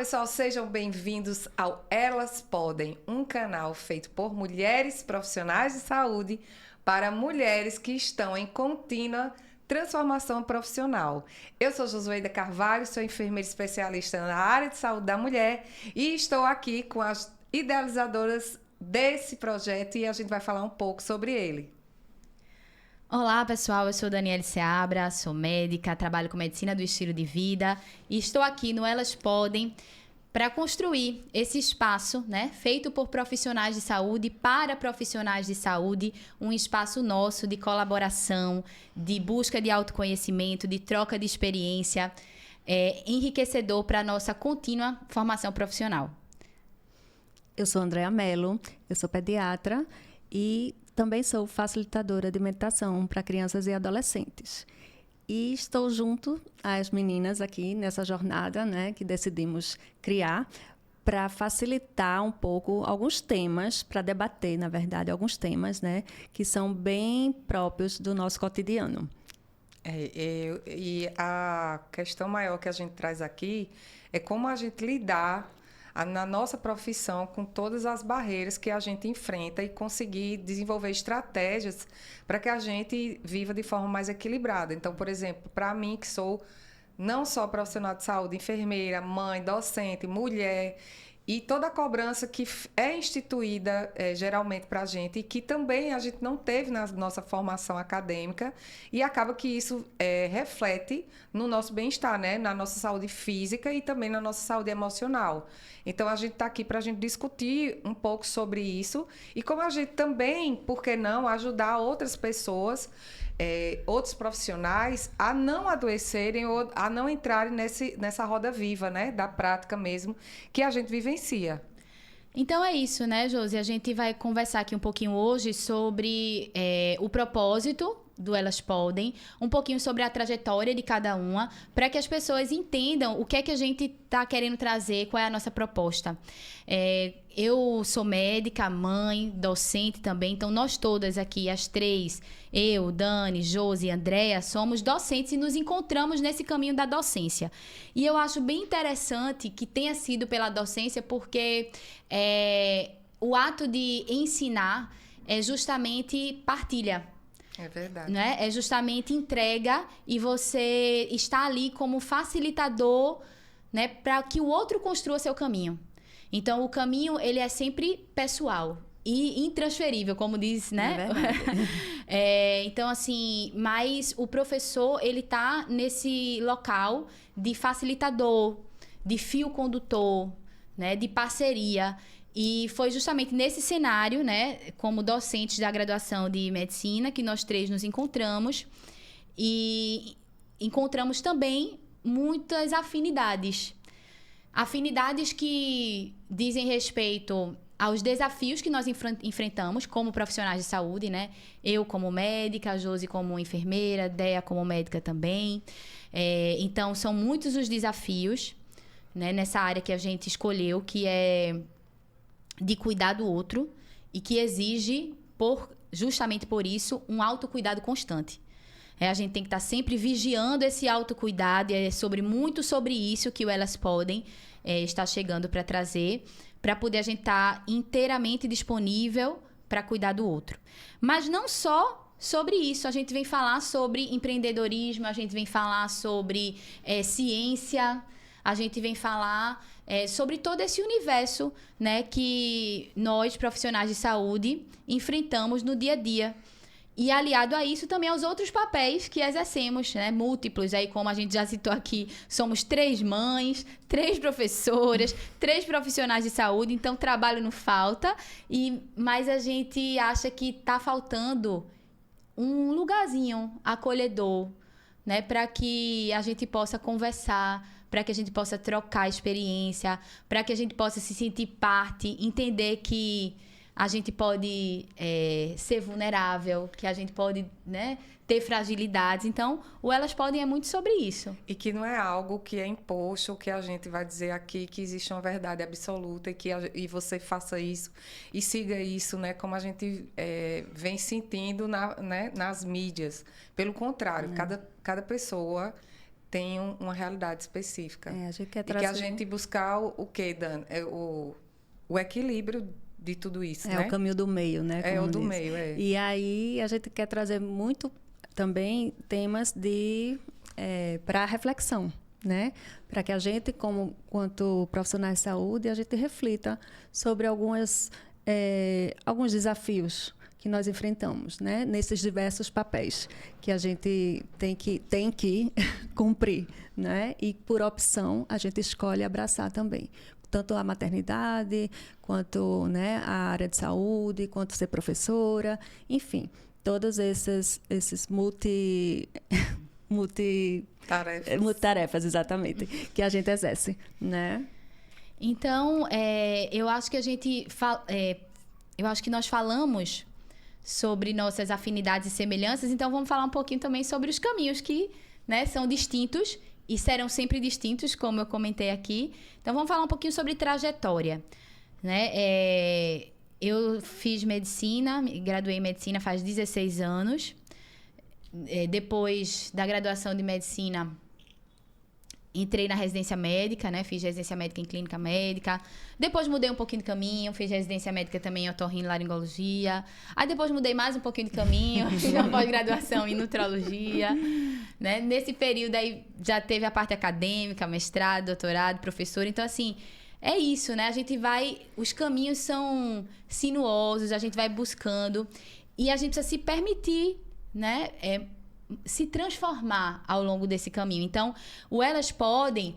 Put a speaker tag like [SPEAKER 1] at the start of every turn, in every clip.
[SPEAKER 1] pessoal, sejam bem-vindos ao Elas Podem, um canal feito por mulheres profissionais de saúde para mulheres que estão em contínua transformação profissional. Eu sou Josueida Carvalho, sou enfermeira especialista na área de saúde da mulher e estou aqui com as idealizadoras desse projeto e a gente vai falar um pouco sobre ele.
[SPEAKER 2] Olá, pessoal. Eu sou Daniele Seabra, sou médica, trabalho com medicina do estilo de vida e estou aqui no Elas Podem para construir esse espaço, né, feito por profissionais de saúde para profissionais de saúde, um espaço nosso de colaboração, de busca de autoconhecimento, de troca de experiência, enriquecedor para a nossa contínua formação profissional.
[SPEAKER 3] Eu sou Andréa Mello, eu sou pediatra e também sou facilitadora de meditação para crianças e adolescentes. E estou junto às meninas aqui nessa jornada, né, que decidimos criar para facilitar um pouco alguns temas, para debater, na verdade, alguns temas, né, que são bem próprios do nosso cotidiano.
[SPEAKER 1] E a questão maior que a gente traz aqui é como a gente lidar na nossa profissão com todas as barreiras que a gente enfrenta e conseguir desenvolver estratégias para que a gente viva de forma mais equilibrada. Então, por exemplo, para mim, que sou não só profissional de saúde, enfermeira, mãe, docente, mulher, e toda a cobrança que é instituída geralmente para a gente e que também a gente não teve na nossa formação acadêmica e acaba que isso reflete no nosso bem-estar, né? Na nossa saúde física e também na nossa saúde emocional. Então, a gente está aqui para a gente discutir um pouco sobre isso e como a gente também, por que não, ajudar outras pessoas, outros profissionais a não adoecerem ou a não entrarem nessa roda viva, né, da prática mesmo, que a gente vivencia.
[SPEAKER 2] Então é isso, né, Josi? A gente vai conversar aqui um pouquinho hoje sobre o propósito do Elas Podem, um pouquinho sobre a trajetória de cada uma, para que as pessoas entendam o que é que a gente está querendo trazer, qual é a nossa proposta. Eu sou médica, mãe, docente também, então nós todas aqui, as três, eu, Dani, Josi e Andréa, somos docentes e nos encontramos nesse caminho da docência. E eu acho bem interessante que tenha sido pela docência, porque o ato de ensinar é justamente partilha.
[SPEAKER 1] É verdade.
[SPEAKER 2] Né? É justamente entrega e você está ali como facilitador, né, para que o outro construa seu caminho. Então, o caminho, ele é sempre pessoal e intransferível, como diz, né?
[SPEAKER 3] É verdade.
[SPEAKER 2] Então, assim, mas o professor, ele tá nesse local de facilitador, de fio condutor, né, de parceria. E foi justamente nesse cenário, né, como docentes da graduação de medicina, que nós três nos encontramos. E encontramos também muitas afinidades. Afinidades que dizem respeito aos desafios que nós enfrentamos como profissionais de saúde, né? Eu como médica, a Josi como enfermeira, Dea como médica também. Então, são muitos os desafios, né, nessa área que a gente escolheu, que é de cuidar do outro e que exige, justamente por isso, um autocuidado constante. A gente tem que estar sempre vigiando esse autocuidado e muito sobre isso que o Elas Podem está chegando para trazer, para poder a gente estar inteiramente disponível para cuidar do outro. Mas não só sobre isso, a gente vem falar sobre empreendedorismo, a gente vem falar sobre ciência, a gente vem falar sobre todo esse universo, né, que nós, profissionais de saúde, enfrentamos no dia a dia. E aliado a isso também aos outros papéis que exercemos, né, múltiplos. Aí, como a gente já citou aqui, somos 3 mães, 3 professoras, 3 profissionais de saúde, então trabalho não falta. Mas a gente acha que está faltando um lugarzinho acolhedor, né, para que a gente possa conversar, para que a gente possa trocar experiência, para que a gente possa se sentir parte, entender que a gente pode ser vulnerável, que a gente pode, né, ter fragilidades. Então, o Elas Podem é muito sobre isso.
[SPEAKER 1] E que não é algo que é imposto, que a gente vai dizer aqui que existe uma verdade absoluta e você faça isso e siga isso, né? Como a gente vem sentindo né, nas mídias. Pelo contrário, cada pessoa tem uma realidade específica.
[SPEAKER 3] A gente quer
[SPEAKER 1] e que
[SPEAKER 3] trazer...
[SPEAKER 1] a gente buscar o quê, Dan? O equilíbrio de tudo isso, né?
[SPEAKER 3] É o caminho do meio, né?
[SPEAKER 1] É
[SPEAKER 3] como
[SPEAKER 1] o do
[SPEAKER 3] diz.
[SPEAKER 1] meio, é.
[SPEAKER 3] E aí a gente quer trazer muito também temas para reflexão, né? Para que a gente, quanto profissionais de saúde, a gente reflita sobre alguns desafios que nós enfrentamos, né? Nesses diversos papéis que a gente tem que cumprir, né? E por opção a gente escolhe abraçar também, tanto a maternidade quanto, né, a área de saúde, quanto ser professora, enfim, todos esses multitarefas, exatamente, que a gente exerce, né?
[SPEAKER 2] Então, eu acho que nós falamos sobre nossas afinidades e semelhanças, então vamos falar um pouquinho também sobre os caminhos que, né, são distintos e serão sempre distintos, como eu comentei aqui. Então, vamos falar um pouquinho sobre trajetória, né? Eu fiz medicina, graduei em medicina faz 16 anos. Depois da graduação de medicina, entrei na residência médica, né? Fiz residência médica em clínica médica. Depois mudei um pouquinho de caminho, fiz residência médica também em otorrinolaringologia. Aí depois mudei mais um pouquinho de caminho, fiz uma pós-graduação em nutrologia, né? Nesse período aí já teve a parte acadêmica, mestrado, doutorado, professora. Então, assim, é isso, né? Os caminhos são sinuosos, a gente vai buscando e a gente precisa se permitir, né? Se transformar ao longo desse caminho. Então, o Elas Podem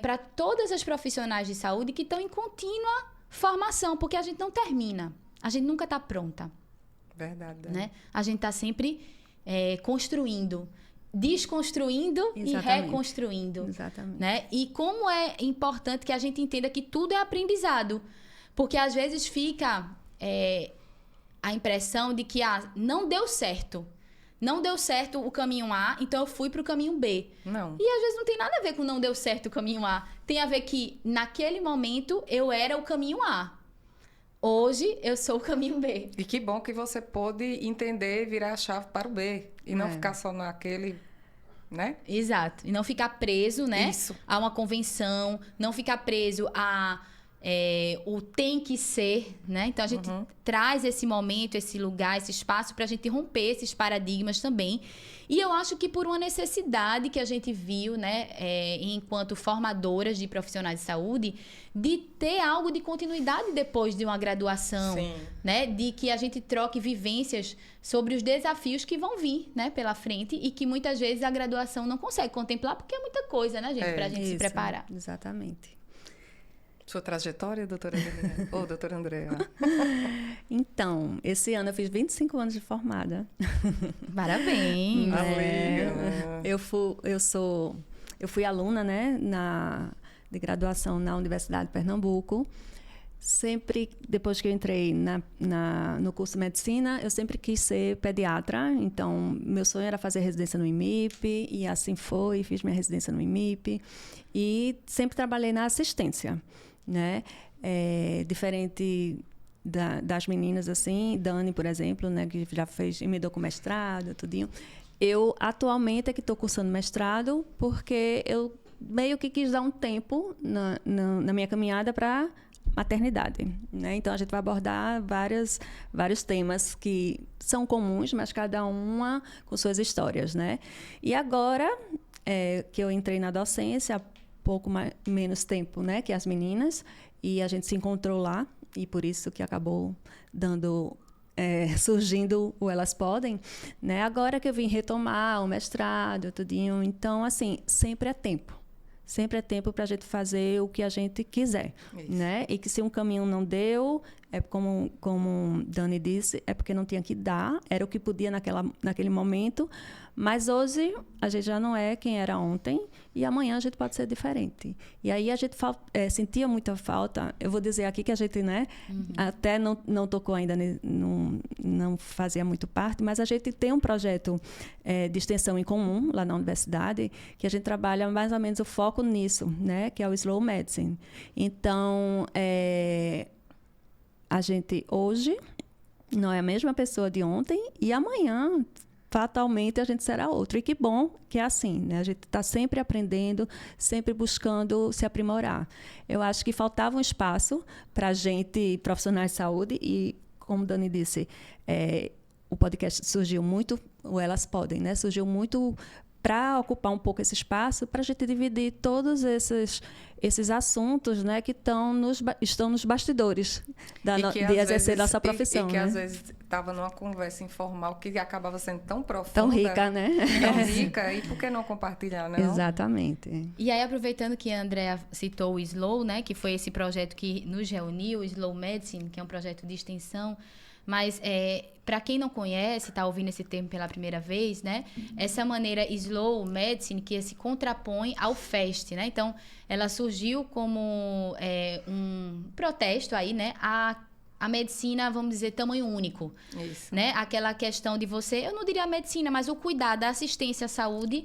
[SPEAKER 2] para todas as profissionais de saúde que estão em contínua formação, porque a gente não termina. A gente nunca está pronta.
[SPEAKER 1] Verdade.
[SPEAKER 2] Né? A gente está sempre construindo, desconstruindo e reconstruindo.
[SPEAKER 3] Exatamente.
[SPEAKER 2] Né? E como é importante que a gente entenda que tudo é aprendizado. Porque, às vezes, fica a impressão de que não deu certo. Não deu certo o caminho A, então eu fui para o caminho B.
[SPEAKER 1] Não.
[SPEAKER 2] E às vezes não tem nada a ver com não deu certo o caminho A. Tem a ver que naquele momento eu era o caminho A. Hoje eu sou o caminho B.
[SPEAKER 1] E que bom que você pôde entender e virar a chave para o B. E não ficar só naquele, né?
[SPEAKER 2] Exato. E não ficar preso, né?
[SPEAKER 1] Isso.
[SPEAKER 2] A uma convenção. Não ficar preso o tem que ser, né? Então, a gente traz esse momento, esse lugar, esse espaço para a gente romper esses paradigmas também. E eu acho que por uma necessidade que a gente viu, né, enquanto formadoras de profissionais de saúde, de ter algo de continuidade depois de uma graduação,
[SPEAKER 1] Sim.
[SPEAKER 2] né? De que a gente troque vivências sobre os desafios que vão vir, né, pela frente e que muitas vezes a graduação não consegue contemplar porque é muita coisa, né, gente, para a gente se preparar.
[SPEAKER 3] Exatamente.
[SPEAKER 1] Sua trajetória, doutora Adelina? Ou doutora Andréa?
[SPEAKER 3] Então, esse ano eu fiz 25 anos de formada.
[SPEAKER 2] Parabéns!
[SPEAKER 3] Eu fui aluna, né, de graduação na Universidade de Pernambuco. Sempre, depois que eu entrei no curso de medicina, eu sempre quis ser pediatra. Então, meu sonho era fazer residência no IMIP, e assim foi, fiz minha residência no IMIP. E sempre trabalhei na assistência, né? Diferente das meninas, assim, Dani, por exemplo, né, que já emendou com mestrado, tudinho. Eu, atualmente, é que estou cursando mestrado, porque eu meio que quis dar um tempo na minha caminhada para maternidade, né? Então, a gente vai abordar vários temas que são comuns, mas cada uma com suas histórias, né? E agora, que eu entrei na docência, há pouco menos tempo, né, que as meninas, e a gente se encontrou lá, e por isso que acabou surgindo o Elas Podem, né? Agora que eu vim retomar o mestrado, tudinho, então, assim, sempre é tempo. Sempre é tempo para a gente fazer o que a gente quiser, né? E que se um caminho não deu, como Dani disse, é porque não tinha que dar, era o que podia naquele momento, mas hoje a gente já não é quem era ontem e amanhã a gente pode ser diferente. E aí a gente sentia muita falta, eu vou dizer aqui que a gente, né, até não tocou ainda, não fazia muito parte, mas a gente tem um projeto de extensão em comum lá na universidade, que a gente trabalha mais ou menos o foco nisso, né, que é o Slow Medicine. Então, a gente hoje não é a mesma pessoa de ontem e amanhã fatalmente a gente será outro. E que bom que é assim, né? A gente está sempre aprendendo, sempre buscando se aprimorar. Eu acho que faltava um espaço para a gente, profissionais de saúde, e, como Dani disse, o podcast surgiu muito, o Elas Podem, né? Surgiu muito para ocupar um pouco esse espaço, para a gente dividir todos esses assuntos, né, que estão nos bastidores de exercer nossa profissão.
[SPEAKER 1] E que
[SPEAKER 3] né?
[SPEAKER 1] às vezes estava numa conversa informal que acabava sendo tão profunda.
[SPEAKER 3] Tão rica, né?
[SPEAKER 1] Tão rica. E por que não compartilhar, não?
[SPEAKER 3] Exatamente.
[SPEAKER 2] E aí, aproveitando que a Andrea citou o Slow, né, que foi esse projeto que nos reuniu, o Slow Medicine, que é um projeto de extensão. Mas, para quem não conhece, está ouvindo esse termo pela primeira vez, né? Essa maneira Slow Medicine que se contrapõe ao FAST, né? Então, ela surgiu como um protesto aí, né? A medicina, vamos dizer, tamanho único.
[SPEAKER 1] Isso.
[SPEAKER 2] Né? Aquela questão de você, eu não diria a medicina, mas o cuidado da assistência à saúde,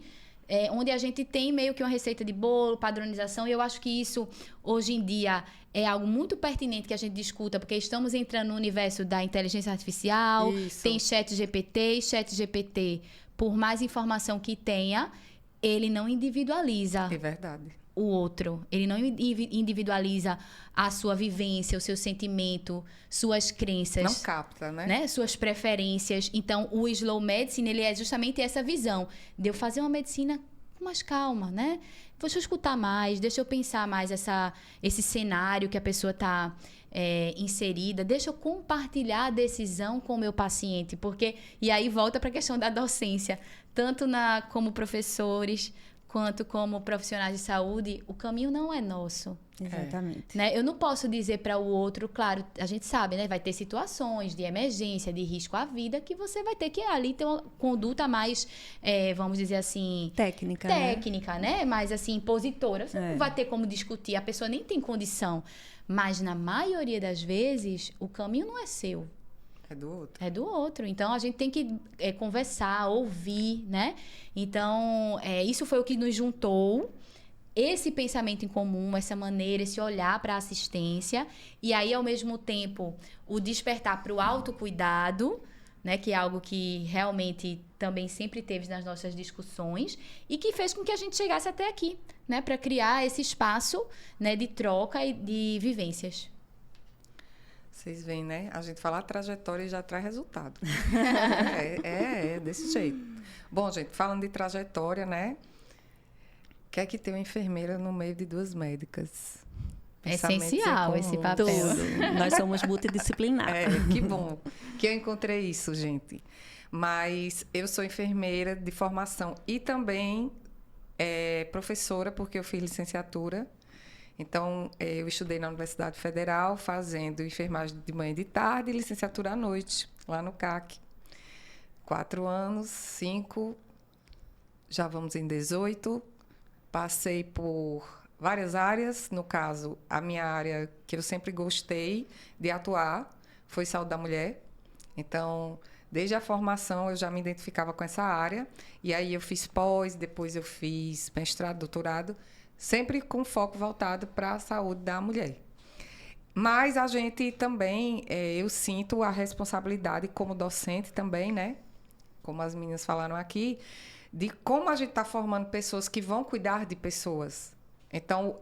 [SPEAKER 2] onde a gente tem meio que uma receita de bolo, padronização, e eu acho que isso, hoje em dia, é algo muito pertinente que a gente discuta, porque estamos entrando no universo da inteligência artificial,
[SPEAKER 1] Isso.
[SPEAKER 2] tem ChatGPT, e ChatGPT, por mais informação que tenha, ele não individualiza
[SPEAKER 1] É verdade.
[SPEAKER 2] o outro, ele não individualiza a sua vivência, o seu sentimento, suas crenças.
[SPEAKER 1] Não capta, né?
[SPEAKER 2] Suas preferências. Então, o Slow Medicine, ele é justamente essa visão de eu fazer uma medicina com mais calma, né? Deixa eu escutar mais, deixa eu pensar mais esse cenário que a pessoa está inserida, deixa eu compartilhar a decisão com o meu paciente, porque... E aí volta para a questão da docência, tanto como professores quanto como profissionais de saúde, o caminho não é nosso.
[SPEAKER 3] Exatamente.
[SPEAKER 2] Né? Eu não posso dizer para o outro, claro, a gente sabe, né? Vai ter situações de emergência, de risco à vida, que você vai ter que ali ter uma conduta mais, vamos dizer assim...
[SPEAKER 3] Técnica,
[SPEAKER 2] né? Mais assim, impositora. Você não vai ter como discutir, a pessoa nem tem condição. Mas, na maioria das vezes, o caminho não é seu.
[SPEAKER 1] É do outro.
[SPEAKER 2] É do outro. Então, a gente tem que conversar, ouvir, né? Então, isso foi o que nos juntou. Esse pensamento em comum, essa maneira, esse olhar para a assistência. E aí, ao mesmo tempo, o despertar para o autocuidado, né? Que é algo que realmente também sempre teve nas nossas discussões. E que fez com que a gente chegasse até aqui, né? Para criar esse espaço, né, de troca e de vivências.
[SPEAKER 1] Vocês veem, né? A gente fala a trajetória e já traz resultado. é desse jeito. Bom, gente, falando de trajetória, né? O que é que tem uma enfermeira no meio de duas médicas?
[SPEAKER 2] É essencial esse papel.
[SPEAKER 3] Tudo. Nós somos multidisciplinares.
[SPEAKER 1] Que bom que eu encontrei isso, gente. Mas eu sou enfermeira de formação e também professora, porque eu fiz licenciatura. Então, eu estudei na Universidade Federal, fazendo enfermagem de manhã e de tarde e licenciatura à noite, lá no CAC. 4 anos, 5, já vamos em 18. Passei por várias áreas. No caso, a minha área que eu sempre gostei de atuar foi saúde da mulher. Então, desde a formação, eu já me identificava com essa área. E aí, eu fiz pós, depois eu fiz mestrado, doutorado, sempre com foco voltado para a saúde da mulher. Mas a gente também, eu sinto a responsabilidade como docente também, né? Como as meninas falaram aqui, de como a gente está formando pessoas que vão cuidar de pessoas. Então,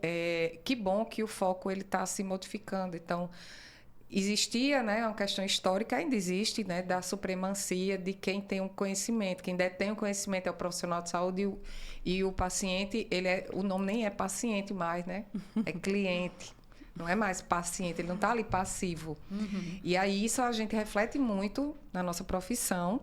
[SPEAKER 1] que bom que o foco está se modificando. Então, existia, né, uma questão histórica, ainda existe, né, da supremacia de quem tem um conhecimento. Quem detém o conhecimento é o profissional de saúde e o paciente, o nome nem é paciente mais, né? É cliente. Não é mais paciente, ele não está ali passivo. Uhum. E aí isso a gente reflete muito na nossa profissão.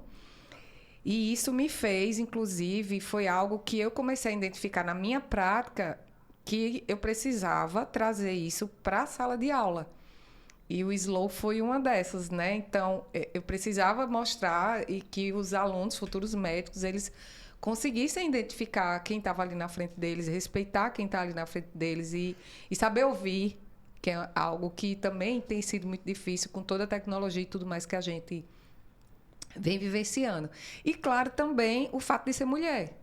[SPEAKER 1] E isso me fez, inclusive, foi algo que eu comecei a identificar na minha prática, que eu precisava trazer isso para a sala de aula. E o Slow foi uma dessas, né? Então, eu precisava mostrar e que os alunos, futuros médicos, eles conseguissem identificar quem estava ali na frente deles, respeitar quem está ali na frente deles e saber ouvir, que é algo que também tem sido muito difícil com toda a tecnologia e tudo mais que a gente vem vivenciando. E, claro, também o fato de ser mulher.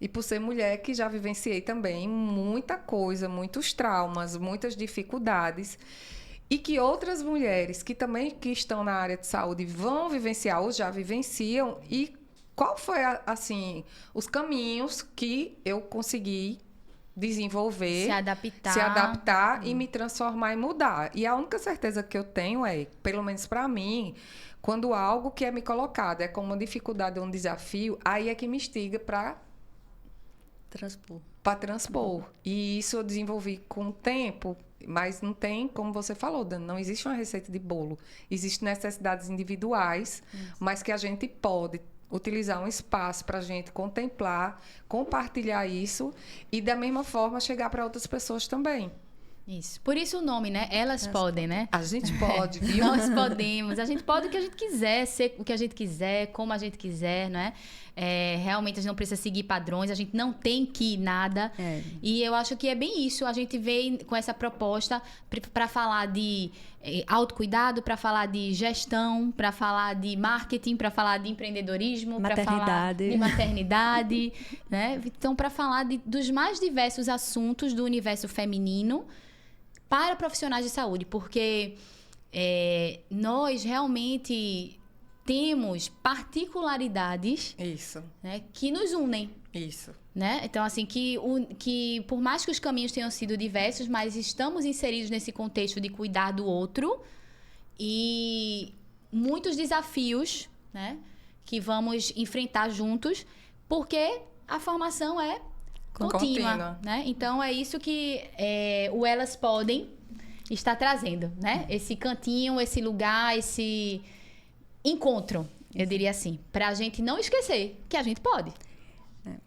[SPEAKER 1] E por ser mulher, que já vivenciei também muita coisa, muitos traumas, muitas dificuldades. E que outras mulheres que também estão na área de saúde vão vivenciar ou já vivenciam e qual foi, assim, os caminhos que eu consegui desenvolver,
[SPEAKER 2] se adaptar
[SPEAKER 1] e me transformar e mudar. E a única certeza que eu tenho é, pelo menos para mim, quando algo que é me colocado é como uma dificuldade ou um desafio, aí é que me instiga para transpor. E isso eu desenvolvi com o tempo, mas não tem, como você falou, Dani, não existe uma receita de bolo. Existem necessidades individuais, mas que a gente pode utilizar um espaço para a gente contemplar, compartilhar isso e, da mesma forma, chegar para outras pessoas também.
[SPEAKER 2] Isso. Por isso o nome, né? Elas podem, né?
[SPEAKER 1] A gente pode, viu?
[SPEAKER 2] Nós podemos. A gente pode o que a gente quiser, ser o que a gente quiser, como a gente quiser, não é? Realmente a gente não precisa seguir padrões, a gente não tem que ir nada. E eu acho que é bem isso. A gente veio com essa proposta para falar de autocuidado, para falar de gestão, para falar de marketing, para falar de empreendedorismo, para falar de maternidade, né? Então, para falar dos mais diversos assuntos do universo feminino para profissionais de saúde, porque nós realmente temos particularidades, né, que nos unem.
[SPEAKER 1] Isso.
[SPEAKER 2] Né? Então, assim, que por mais que os caminhos tenham sido diversos, mas estamos inseridos nesse contexto de cuidar do outro e muitos desafios, né, que vamos enfrentar juntos, porque a formação é contínua. Né? Então, é isso que o Elas Podem está trazendo, né? Esse cantinho, esse lugar, esse encontro, eu diria assim, para a gente não esquecer que a gente pode.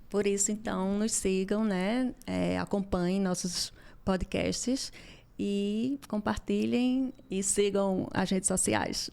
[SPEAKER 3] Por isso, então, nos sigam, né? Acompanhem nossos podcasts e compartilhem e sigam as redes sociais.